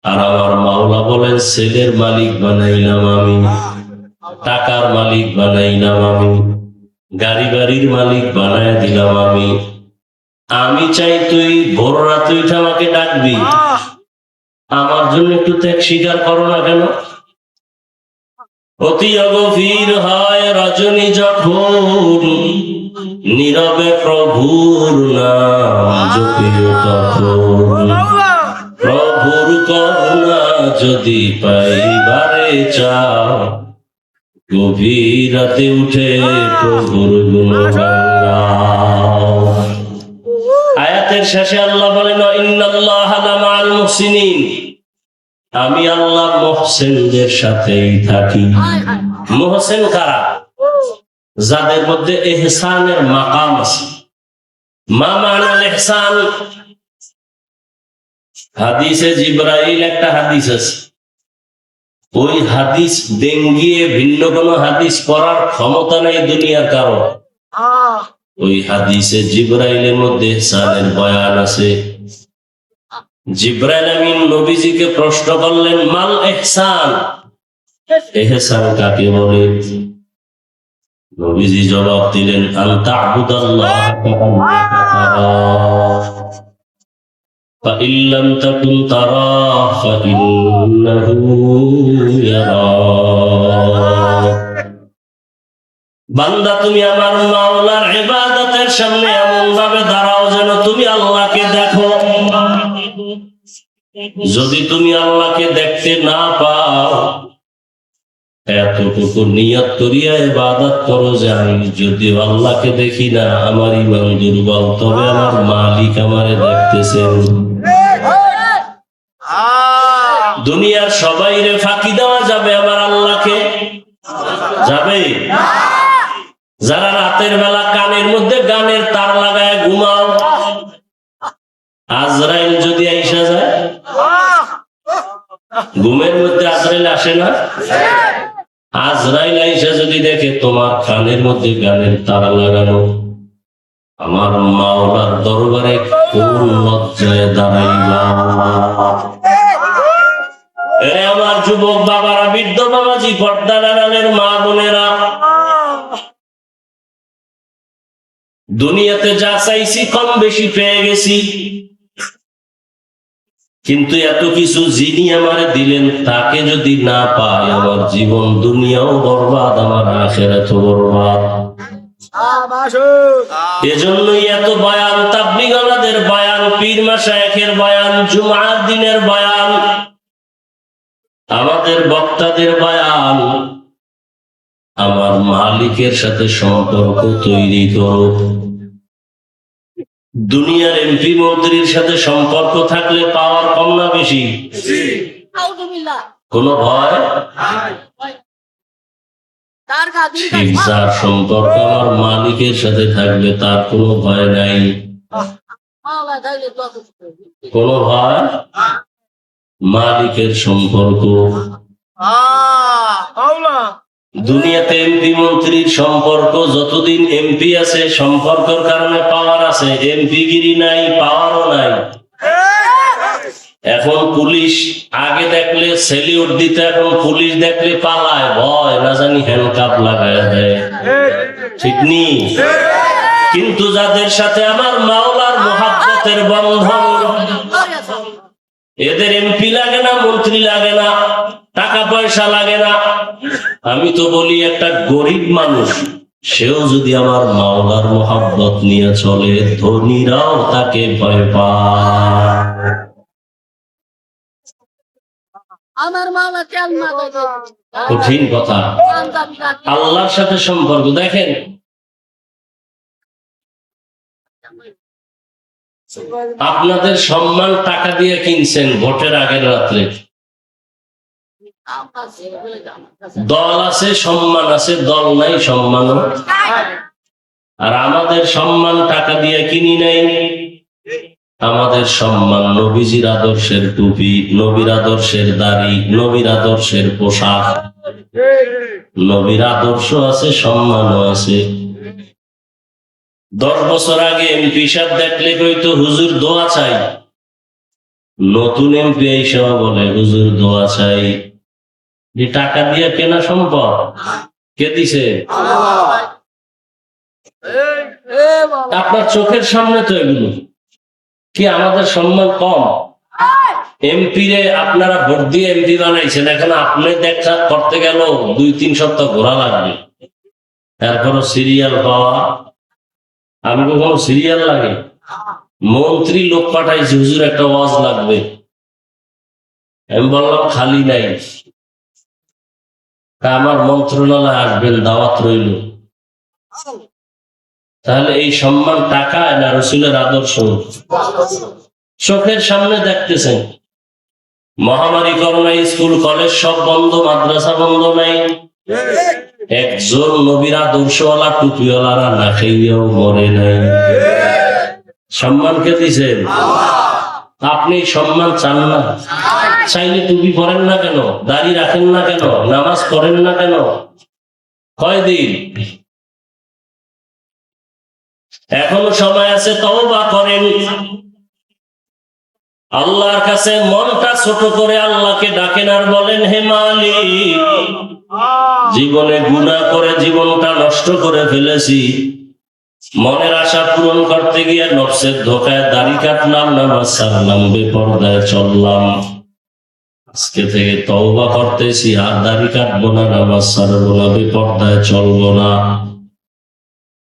আর আমার মাওলা বলেন ছেলের মালিক বানাইলাম আমি, টাকার মালিক বানাইলাম আমি, গাড়ি বাড়ির মালিক বানায় দিলাম আমি। আমি চাই তুই ভোর রাতে উঠে আমাকে ডাকবি, আমার জন্য একটু ত্যাগ স্বীকার করো না কেন? অতি গভীর হয় রজনী যখন, নীরবে প্রভুর নাম জপিও তখন। প্রভুর করুণা যদি পাইবারে চাও, গভীর রাতে উঠে প্রভুর গুণগান গাও। আয়াতের শেষে আল্লাহ বলেন ইন্নাল্লাহা লামাআল মুহসিনিন, আমি আল্লাহ মুহসিনদের সাথেই থাকি। মুহসিন কারা? যাদের মধ্যে ইহসানের মাকাম আছে। মা মানাল ইহসান? হাদিসে জিবরাইল একটা হাদিস আছে, ওই হাদিস ডেঙ্গিয়ে ভিন্ন কোন হাদিস পড়ার ক্ষমতা নাই দুনিয়ার কারো। ওই হাদিসে জিবরাইলের মধ্যে ইহসানের বয়ান আছে। জিবরাইল আমিন নবীজিকে প্রশ্ন করলেন মাল ইহসান, ইহসান কাকে বলে? নবীজি জবাব দিলেন আন তা'বুদাল্লাহ কাআন্নাকা তারাহ ফাইন লাম তাকুন তারাহ ফাইন্নাহু ইয়ারাক। বান্দা তুমি আমার মাওলার ইবাদতের সামনে এমন ভাবে দাঁড়াও যেন তুমি আল্লাহকে দেখো। যদি তুমি আল্লাহকে দেখতে না পাও, এতটুকু নিয়ত করিয়া ইবাদত করো যে আমি যদিও আল্লাহকে দেখি না, আমার ঈমান দুর্বল, তবে আমার মালিক আমারে দেখতেছেন। দুনিয়ার সবাইরে ফাঁকি দেওয়া যাবে, আমার আল্লাহকে যাবে? যারা রাতের বেলা কানের মধ্যে গানের তার লাগায় ঘুমাও, আজরাইল যদি আইসা যায়, ঘুমের মধ্যে আজরাইল আসে না? আজরাইল আইসা যদি দেখে তোমার কানের মধ্যে গানের তার লাগানো, আমার মাওলার দরবারে কোন লজ্জায় দাঁড়াইবা? এরে আমার যুবক বাবারা, বৃদ্ধ বাবাজি, পর্দার আড়ালের মা বোনেরা, দুনিয়াতে যা চাইছি কম বেশি পেয়ে গেছি, কিন্তু এত কিছু যিনি আমারে দিলেন তাকে যদি না পাই, আমার জীবন দুনিয়াও বরবাদ, আমার আখিরাতও বরবাদ। এজন্যই এত বয়ান, তাবলীগওয়ালাদের বয়ান, পীর মাশায়েখের বয়ান, জুমার দিনের বয়ান, আমাদের বক্তাদের বয়ান। আমার মালিকের সাথে সম্পর্ক তৈরি করো। দুনিয়ার এমপি মন্ত্রীর সাথে সম্পর্ক থাকলে পাওয়ার কম না বেশি? কোন ভয়? ঠিক যার সম্পর্ক আমার মালিকের সাথে থাকবে তার কোনো ভয় নাই। কোন ভয়? মালিকের সম্পর্ক। দুনিয়াতে এমপি মন্ত্রীর সম্পর্ক, যতদিন এমপি আছে সম্পর্কের কারণে পাওয়ার আছে, এমপি গিরি নাই, পাওয়ারও নাই। এখন পুলিশ আগে দেখলে সেলিউট দিতে, এখন পুলিশ দেখলে পালায়, ভয় না জানি হ্যান্ডকাপ লাগায় দেয়, ঠিক নি? কিন্তু যাদের সাথে আমার মাওলার মুহাব্বতের বন্ধন, এদের এমপি লাগে না, মন্ত্রী লাগে না, টাকা পয়সা লাগে না। আমি তো বলি একটা গরিব মানুষ, সেও যদি আমার মাওলার মুহাব্বত নিয়ে চলে, ধনীরাও তাকে ভয় পায়। আমার মামা তেল মাখাইছে কঠিন কথা। আল্লাহর সাথে সম্পর্ক দেখেন, আপনাদের সম্মান টাকা দিয়ে কিনছেন ভোটের আগের রাত্রে। দল আছে, সম্মান আছে, দল নাই, সম্মান। আর আমাদের সম্মান টাকা দিয়ে কিনি নাই। আমাদের সম্মান নবীজির আদর্শের টুপি, নবীর আদর্শের দাড়ি, নবীর আদর্শের পোশাক। নবীর আদর্শ আছে, সম্মানও আছে। 10 বছর আগে এমপি সাহেব দেখলে কইতো হুজুর দোয়া চাই। নতুন এমপি হিসেবে বলে হুজুর দোয়া চাই। যে টাকা দিয়ে কেনা সম্পদ, কে দিছে? আপনার চোখের সামনে তো এগুলো। কি আমাদের সম্মান কম? এমপি রে আপনারা ভোট দিয়ে এমপি বানাইছেন, এখন আপনি দেখা করতে গেল 2-3 সপ্তাহ ঘোরা লাগবে। তারপরও সিরিয়াল পাওয়া, আমি কখনো সিরিয়াল লাগে? মন্ত্রী লোক পাঠাইছে, হুজুর একটা ওয়াজ লাগবে। আমি বললাম খালি নাই, তা আমার মন্ত্রণালয় আসবেন, দাওয়াত রইল। তাহলে এই সম্মান টাকা না রসুলের আদর্শ? চোখের সামনে দেখতেছেন মহামারী করোনা, স্কুল কলেজ সব বন্ধ, মাদ্রাসা বন্ধ নাই। একজন নবীর আদর্শওয়ালা টুপিওয়ালারা না খেয়েও মরে নাই। সম্মানকে দিছেন আপনি? সম্মান চান না? চাইলে টুপি পরেন না কেন? দাড়ি রাখেন না কেন? নামাজ পড়েন না কেন? কয়দিন এখনো সময় আছে, তওবা করেন। আল্লাহর কাছে মনটা ছোট করে আল্লাহকে ডাকেন আর বলেন, হে মালিক, জীবনে গুনাহ করে জীবনটা নষ্ট করে ফেলেছি। মনের আশা পূরণ করতে গিয়ে নফসের ধোকায় দাড়ি কাটলাম, নামাজ ছাড়লাম, বেপরদায় চললাম। আজকে থেকে তওবা করতেছি, আর দাড়ি কাটবো না, নামাজ ছাড়বো না, বেপরদায় চলবো না।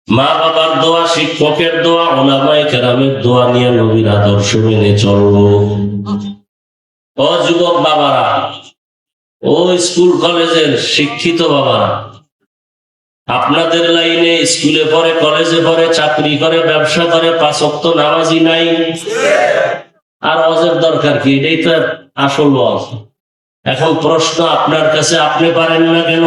মা বাবার দোয়া, শিক্ষকের দোয়া, উলামায়ে কেরামের দোয়া নিয়ে নবীর আদর্শ মেনে চলবো। ও যুবক বাবারা, ও স্কুল কলেজের শিক্ষিত বাবারা, আপনাদের লাইনে স্কুলে পড়ে, কলেজে পড়ে, চাকরি করে, ব্যবসা করে, 5 ওয়াক্ত নামাজি নাই। আর ওয়াজের দরকার কি? এটাই তো আসল ওয়াজ। এখন প্রশ্ন আপনার কাছে, আপনি পারেন না কেন?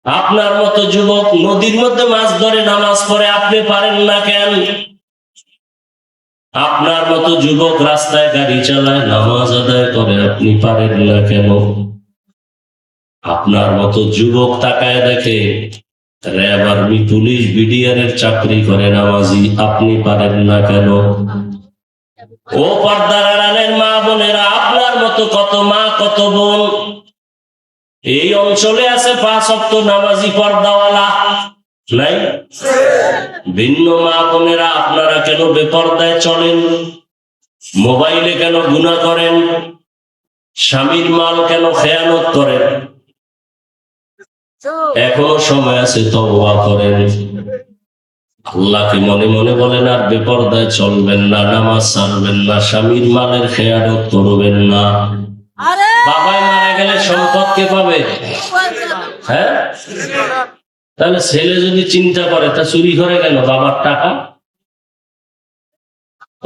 আপনার মতো যুবক নদীর মধ্যে মাছ ধরে নামাজ পড়ে, আপনি পারেন না কেন? আপনার মতো যুবক রাস্তায় গাড়ি চালায়, নামাজ আদায় করে, আপনি পারেন না কেন? আপনার মতো যুবক তাকায় দেখে র্যাব, আর্মি, পুলিশ, বিডিআর এর চাকরি করে নামাজি, আপনি পারেন না কেন? ও পর্দার আড়ালের মা বোনেরা, আপনার মতো কত মা, কত বোন এই অঞ্চলে আছে 5 ওয়াক্ত নামাজি, পর্দাওয়ালা নাই? ভিন্ন মা বোনেরা, আপনারা কেন বেপরদায় চলেন? মোবাইলে কেন গুনাহ করেন? স্বামীর মাল কেন খেয়ানত করেন? এখনো সময় আছে, তওবা করেন। আল্লাহকে মনে মনে বলেন, আর বেপরদায় চলবেন না, নামাজ ছাড়বেন না, স্বামীর মালের খেয়ানত করবেন না। বাবাই মারা গেলে সম্পদ কে পাবে? হ্যাঁ, তাহলে ছেলে যদি চিন্তা করে, তা চুরি করে কেন বাবার টাকা?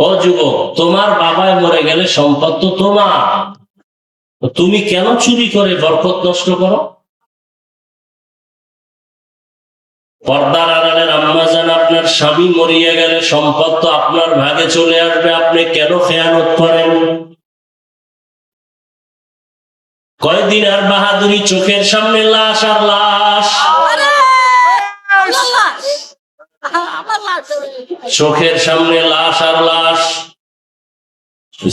ও যুবক, তোমার বাবাই মরে গেলে সম্পদ তো তোমার, তুমি কেন চুরি করে বরকত নষ্ট করো? পর্দার আড়ালের আম্মা জান, আপনার স্বামী মরিয়া গেলে সম্পদ তো আপনার ভাগে চলে আসবে, আপনি কেন খেয়ানত করেন? কয়দিন আর বাহাদুরি? চোখের সামনে লাশ আর লাশ, চোখের সামনে লাশ আর লাশ।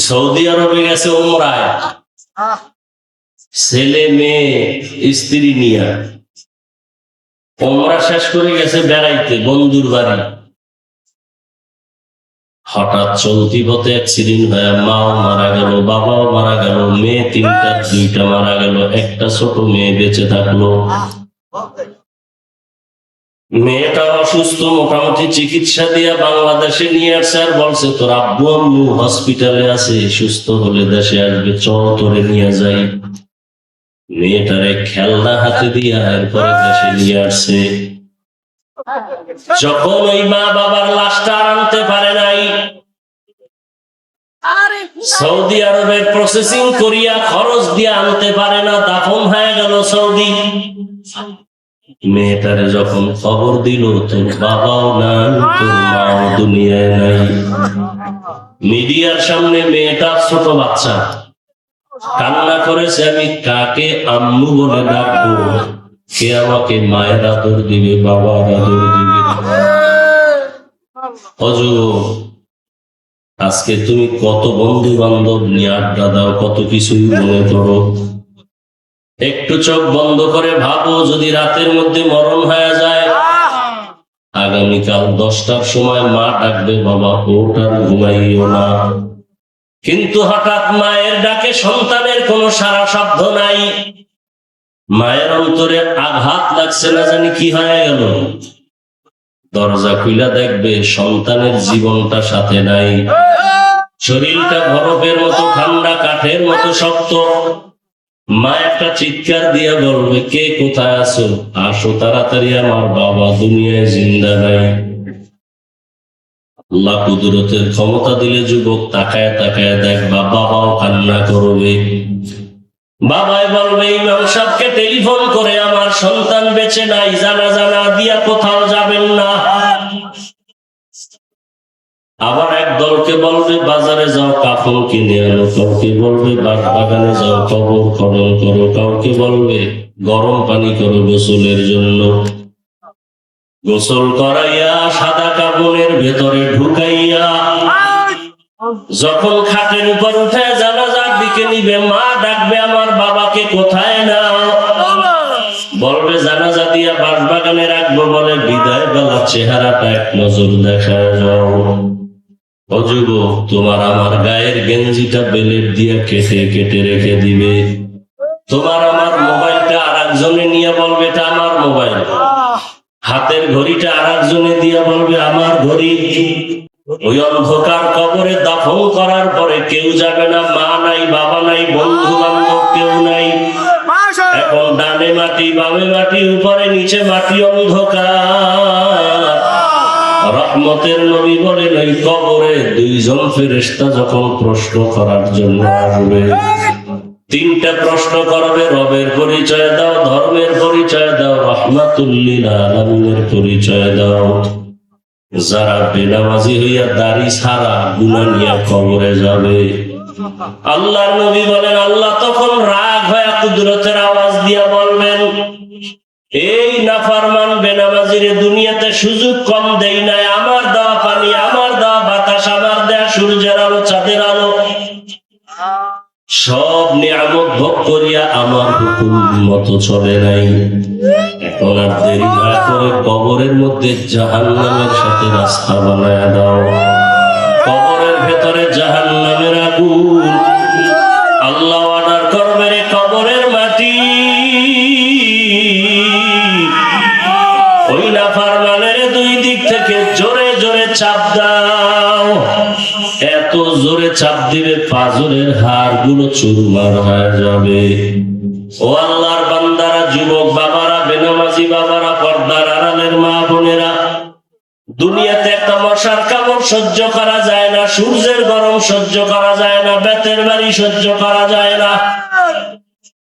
সৌদি আরবে গেছে উমরায়, ছেলে মেয়ে স্ত্রী নিয়ে উমরা শেষ করে গেছে বেড়াইতে বন্ধুর বাড়ি। হঠাৎ চলতি পথে অ্যাক্সিডেন্ট হয়ে মাও মারা গেল, বাবাও মারা গেল, মেয়ে 2টা মারা গেল, একটা ছোট মেয়ে বেঁচে থাকলো। মেয়েটা অসুস্থ, মোটামুটি চিকিৎসা দিয়ে বাংলাদেশে নিয়ে আসছে, আর বলছে তোর আব্বু আম্মু হসপিটালে আছে, সুস্থ হলে দেশে আসবে, চল তোরে নিয়ে যাই। মেয়েটারে খেলনা হাতে দিয়া এরপরে দেশে নিয়ে আসছে। যখন ওই মা বাবার লাশটা আর আনতে পারে নাই, আরে সৌদি আরবের প্রসেসিং করিয়া খরচ দিয়ে আনতে পারে না, দাফন হয়ে গেল সৌদি। মেয়েটারে যখন খবর দিল তোর বাবাও নাই, তোর মাও দুনিয়ায় নাই, মিডিয়ার সামনে মেয়েটা ছোট বাচ্চা কান্না করেছে, আমি কাকে আম্মু বলে ডাকবো, কে আমাকে মায়ের আদর দিবে, বাবার আদর দিবে। অজুর, আজকে তুমি কত বন্ধু বান্ধব নিয়ে আড্ডা দাও, কত কিছুই মনে করো, একটু চোখ বন্ধ করে ভাবো যদি রাতের মধ্যে মরণ হয়ে যায়, আগামীকাল 10টার সময় মা ডাকবে, বাবা ওঠ আর ঘুমাইও না। কিন্তু হঠাৎ মায়ের ডাকে সন্তানের কোনো সারা শব্দ নাই, মায়ের অন্তরে আঘাত লাগছে, না জানি কি হয়ে গেল। দরজা খুইলা দেখবে সন্তানের জীবনটা সাথে নাই, শরীরটা বরফের মতো ঠান্ডা, কাঠের মতো শক্ত। মা একটা চিৎকার দিয়ে বলবে, কে কোথায় আছো, আসো তাড়াতাড়ি, আমার বাবা দুনিয়ায় জিন্দা নাই। আল্লাহ কুদরতের ক্ষমতা দিলে যুবক তাকায় তাকায় দেখবা বাবাও কান্না করবে। বাবাই বলবে, ইমাম সাহেবকে টেলিফোন করে আমার সন্তান বেঁচে নাই, জানাজা না দিয়া কোথাও যাবেন না। আবার এক দলকে বলবে বাজারে যাও কাপড় কিনে আনো, কাউকে বলবে বাগানে যাও কবর খনন করো, কাউকে বলবে গরম পানি করো গোসলের জন্য। গোসল করাইয়া সাদা কাপড়ের ভেতরে ঢুকাইয়া যখন খাটের উপর উঠে জানাজার দিকে নিবে, মা ডাকবে আমার বাবাকে কোথায় নাও, বলবে জানাজা দিয়া বাগানে রাখবো, বলে বিদায় বেলা চেহারাটা এক নজর দেখা যাও। ও যুবক, তোমার আমার গায়ের গেঞ্জিটা বেলেট দিয়া কেটে কেটে রেখে দিবে, তোমার আমার মোবাইলটা আর একজনে নিয়ে বলবে এটা আমার মোবাইল, হাতের ঘড়িটা আর একজনে দিয়ে বলবে আমার ঘড়ি। ওই অন্ধকার কবরে দাফন করার পরে কেউ যাবে না, মা নাই, বাবা নাই, বন্ধু বান্ধব কেউ নাই। এখন ডানে মাটি, বামে মাটি, উপরে নিচে মাটি, অন্ধকার। রহমতের নবী বলেন ওই কবরে 2 জন ফেরেশতা যখন প্রশ্ন করার জন্য আসবে, 3টা প্রশ্ন করবে, রবের পরিচয় দাও, ধর্মের পরিচয় দাও, রহমাতুল লিল আলামিনের পরিচয় দাও। যারা বেনামাজি হইয়া দাড়ি ছাড়া গুনাহ নিয়ে কবরে যাবে, আল্লাহর নবী বলেন আল্লাহ তখন রাগ হয়ে কুদরতের আওয়াজ দিয়া বলবেন, এই নাফরমান বেনামাজিরে দুনিয়াতে সুযোগ কম দেই নাই, আমার দেওয়া পানি, আমার দেওয়া বাতাস, আমার দেওয়া সূর্যের আলো, চাঁদের আলো, সব নিয়ামত ভোগ করিয়া আমার হুকুম মতো চলে নাই। এখন আর দেরি না করে কবরের মধ্যে জাহান্নামের সাথে রাস্তা বানায় দাও। কবরের ভেতরে জাহান্নামের আগুন, আল্লাহ অর্ডার করবে রে কবরের মাটি, ওই নাফরমানের 2 দিক থেকে জোরে জোরে চাপ দাও। এত জোরে চাপ দিবে পাজরের হাড় গুলো চুরমার হয়ে যাবে। ও আল্লাহর বান্দারা, যুবক বাবারা, বেনামাজি বাবারা, পর্দার আড়ালের মা বোনেরা, দুনিয়াতে একটা মশার কামড় সহ্য করা যায় না, সূর্যের গরম সহ্য করা যায় না, বেতের বাড়ি সহ্য করা যায় না।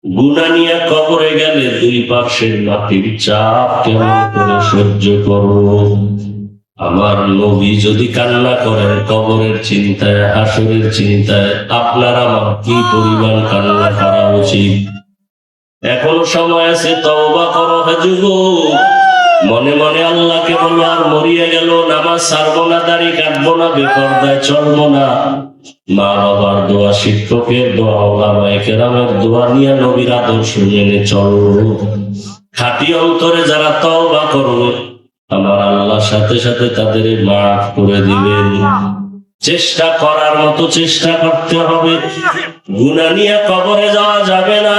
গুনাহ নিয়ে কবরে গেলে 2 পাশের মাটির চাপ কেমন করে সহ্য করব? আমার নবী যদি কান্না করেন কবরের চিন্তায়, হাসরের চিন্তায়, আপনার আমার কি পরিমাণ কান্না করা উচিত? এখনো সময় আছে, তওবা করো হে যুবক। মনে মনে আল্লাহকে বলো আর মরিয়া গেল, নামাজ ছাড়বো না, দাড়ি কাটবো না, বেপরদায় চলবো না। মা বাবার দোয়া, শিক্ষকের দোয়া, ওলামায়ে কেরামের দোয়া নিয়ে নবীর আদর্শ মেনে চলবো। খাঁটি অন্তরে যারা তওবা করবে, আমার আল্লাহর সাথে সাথে তাদের মাফ করে দিবেন। চেষ্টা করার মতো চেষ্টা করতে হবে, গুনাহ নিয়ে কবরে যাওয়া যাবে না।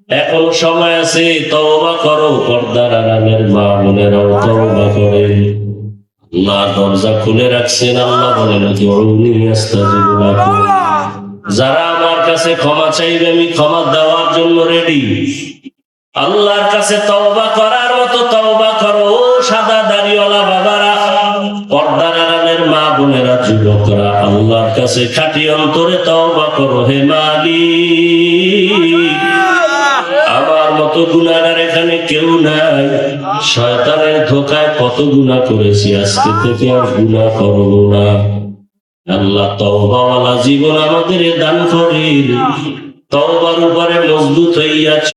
এখনো সময় আছে, তওবা করো। পর্দার আড়ালের মা বোনেরাও তওবা করেন। আল্লাহ দরজা খুলে রাখছেন। আল্লাহ বলেন, উদউনি আস্তাজিব লাকুম। যারা আমার কাছে ক্ষমা চাইবে, আমি ক্ষমা দেওয়ার জন্য রেডি। আল্লাহর কাছে তওবা করার মতো তওবা করো। সাদা দাড়িওয়ালা বাবারা, পর্দার আড়ালের মা বোনেরা, যুবকরা, আল্লাহর কাছে খাঁটি অন্তরে তওবা করো। হে মালিক, আমার মতো গুনাহগার এখানে কেউ নাই। শয়তানের ধোকায় কত গুনাহ করেছি, আজকে থেকে আর গুনাহ করব না। আল্লাহ তওবাওয়ালা জীবন আমাদের দান করেন। তওবার উপরে মজবুত হইয়া